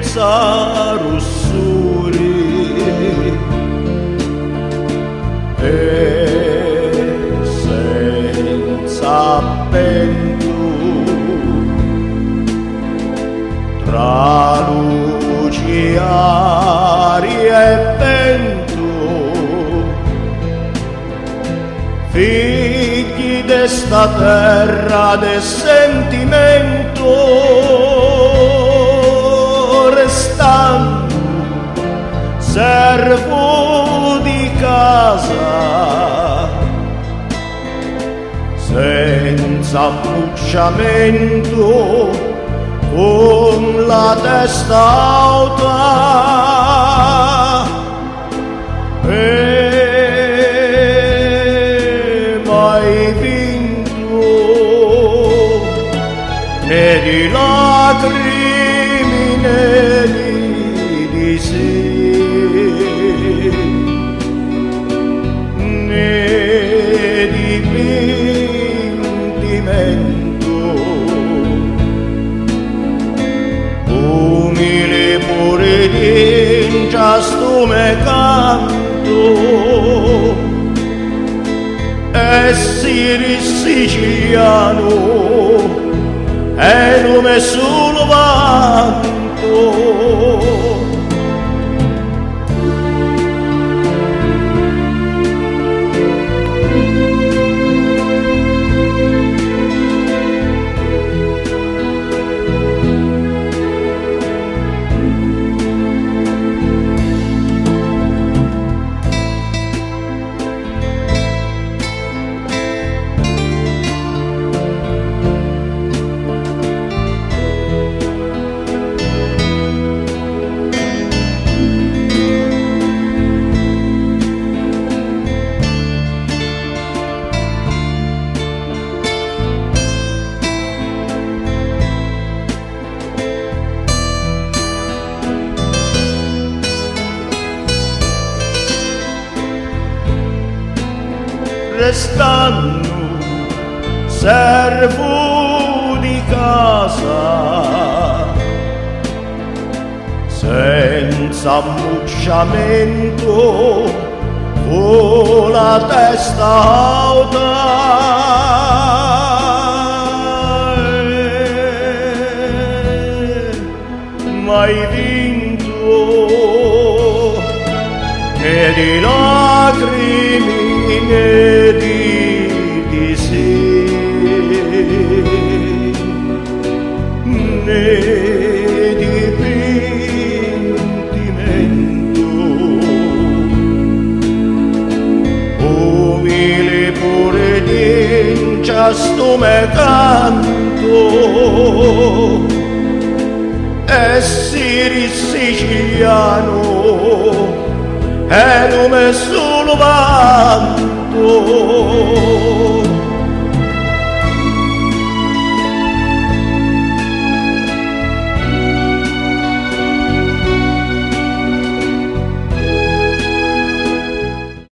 senza russuri e senza appello, tra luci, aria e vento, figli d'esta terra del sentimento, restando servo di casa, senza ammucciamento, con la testa alta e mai vinto né di lacrime né di sé, né di pentimento, umile pure di ingiastume canto, essere siciliano e nome solo vanto. Restando servo di casa, senza ammucciamento, con la testa alta mai vinto né di lacrime né di sé, né di pentimento, umile pure di ingiastume canto, essere siciliano e nome solo vanto.